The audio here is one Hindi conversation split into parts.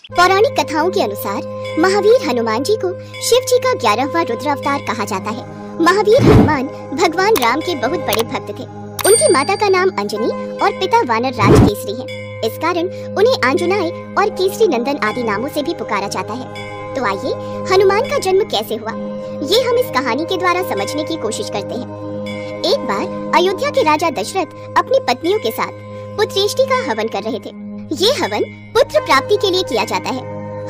पौराणिक कथाओं के अनुसार महावीर हनुमान जी को शिव जी का 11वां रुद्र अवतार कहा जाता है। महावीर हनुमान भगवान राम के बहुत बड़े भक्त थे। उनकी माता का नाम अंजनी और पिता वानर राज केसरी है। इस कारण उन्हें आंजनाय और केसरी नंदन आदि नामों से भी पुकारा जाता है। तो आइए हनुमान का जन्म कैसे हुआ, ये हम इस कहानी के द्वारा समझने की कोशिश करते हैं। एक बार अयोध्या के राजा दशरथ अपनी पत्नियों के साथ पुत्रेष्टि का हवन कर रहे थे। ये हवन पुत्र प्राप्ति के लिए किया जाता है।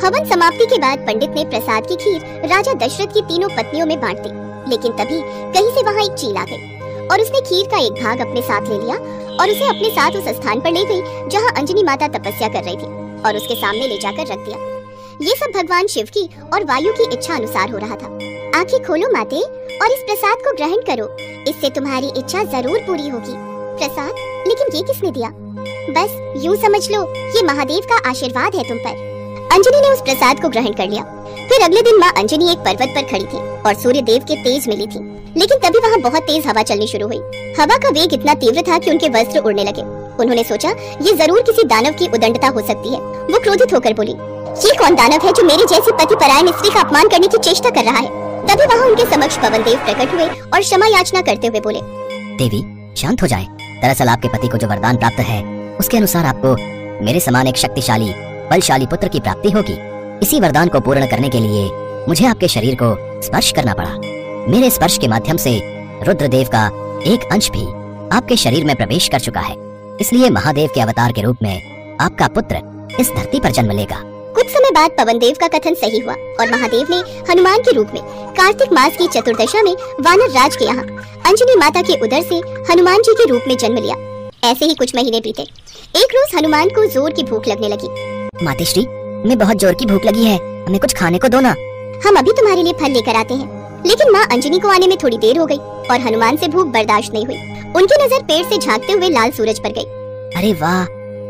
हवन समाप्ति के बाद पंडित ने प्रसाद की खीर राजा दशरथ की तीनों पत्नियों में बांट दी। लेकिन तभी कहीं से वहाँ एक चील आ गई और उसने खीर का एक भाग अपने साथ ले लिया और उसे अपने साथ उस स्थान पर ले गई जहाँ अंजनी माता तपस्या कर रही थी और उसके सामने ले जाकर रख दिया। ये सब भगवान शिव की और वायु की इच्छा अनुसार हो रहा था। आंखें खोलो माते और इस प्रसाद को ग्रहण करो, इससे तुम्हारी इच्छा जरूर पूरी होगी। प्रसाद? लेकिन ये किसने दिया? बस यूं समझ लो, ये महादेव का आशीर्वाद है तुम पर। अंजनी ने उस प्रसाद को ग्रहण कर लिया। फिर अगले दिन माँ अंजनी एक पर्वत पर खड़ी थी और सूर्य देव के तेज मिली थी। लेकिन तभी वहाँ बहुत तेज हवा चलनी शुरू हुई। हवा का वेग इतना तीव्र था कि उनके वस्त्र उड़ने लगे। उन्होंने सोचा ये जरूर किसी दानव की उदंडता हो सकती है। वो क्रोधित होकर बोली, ये कौन दानव है जो मेरी जैसी पतिपरायण स्त्री का अपमान करने की चेष्टा कर रहा है? तभी वहाँ उनके समक्ष पवन देव प्रकट हुए और क्षमा याचना करते हुए बोले, देवी शांत हो जाए। दरअसल आपके पति को जो वरदान प्राप्त है उसके अनुसार आपको मेरे समान एक शक्तिशाली बलशाली पुत्र की प्राप्ति होगी। इसी वरदान को पूर्ण करने के लिए मुझे आपके शरीर को स्पर्श करना पड़ा। मेरे स्पर्श के माध्यम से रुद्रदेव का एक अंश भी आपके शरीर में प्रवेश कर चुका है। इसलिए महादेव के अवतार के रूप में आपका पुत्र इस धरती पर जन्म लेगा। कुछ समय बाद पवन देव का कथन सही हुआ और महादेव ने हनुमान के रूप में कार्तिक मास की चतुर्दशा में वानर राज के यहाँ अंजनी माता के उदर से हनुमान जी के रूप में जन्म लिया। ऐसे ही कुछ महीने बीते। एक रोज हनुमान को जोर की भूख लगने लगी। मातेश्री, हमें बहुत जोर की भूख लगी है, हमें कुछ खाने को दो ना। हम अभी तुम्हारे लिए फल लेकर आते हैं। लेकिन माँ अंजनी को आने में थोड़ी देर हो गई और हनुमान से भूख बर्दाश्त नहीं हुई। उनकी नजर पेड़ से झांकते हुए लाल सूरज पर गई। अरे वाह,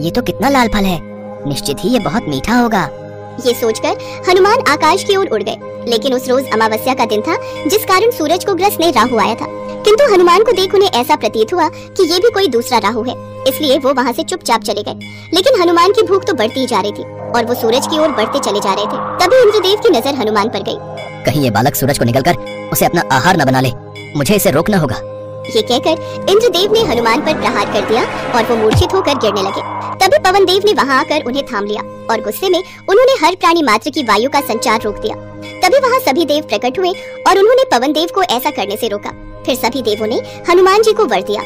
ये तो कितना लाल फल है, निश्चित ही ये बहुत मीठा होगा। ये सोचकर हनुमान आकाश की ओर उड़ गए। लेकिन उस रोज अमावस्या का दिन था, जिस कारण सूरज को ग्रसने राहु आया था। किंतु हनुमान को देख उन्हें ऐसा प्रतीत हुआ कि ये भी कोई दूसरा राहु है, इसलिए वो वहाँ से चुपचाप चले गए। लेकिन हनुमान की भूख तो बढ़ती ही जा रही थी और वो सूरज की ओर बढ़ते चले जा रहे थे। तभी इंद्रदेव की नजर हनुमान पर गई। कहीं ये बालक सूरज को निगलकर उसे अपना आहार न बना ले, मुझे इसे रोकना होगा। ये कहकर इंद्रदेव ने हनुमान पर प्रहार कर दिया और वो मूर्छित होकर गिरने लगे। तभी पवन देव ने वहाँ आकर उन्हें थाम लिया और गुस्से में उन्होंने हर प्राणी मात्र की वायु का संचार रोक दिया। तभी वहाँ सभी देव प्रकट हुए और उन्होंने पवन देव को ऐसा करने से रोका। फिर सभी देवों ने हनुमान जी को वर दिया।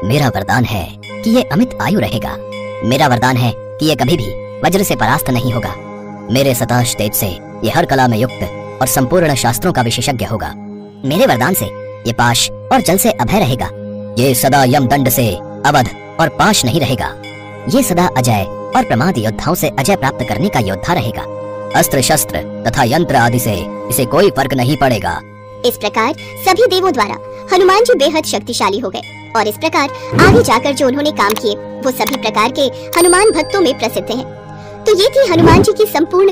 मेरा वरदान है कि ये अमित आयु रहेगा। मेरा वरदान है कि ये कभी भी वज्र से परास्त नहीं होगा। मेरे सताश तेज से ये हर कला में युक्त और संपूर्ण शास्त्रों का विशेषज्ञ होगा। मेरे वरदान से ये पाश और जल से अभय रहेगा। ये सदा यम दंड से अवध और पाश नहीं रहेगा। ये सदा अजय और प्रमाद योद्धाओं से अजय प्राप्त करने का योद्धा रहेगा। अस्त्र शस्त्र तथा यंत्र आदि से इसे कोई फर्क नहीं पड़ेगा। इस प्रकार सभी देवों द्वारा हनुमान जी बेहद शक्तिशाली हो गए और इस प्रकार आगे जाकर जो उन्होंने काम किए वो सभी प्रकार के हनुमान भक्तों में प्रसिद्ध हैं। तो ये थी हनुमान जी की संपूर्ण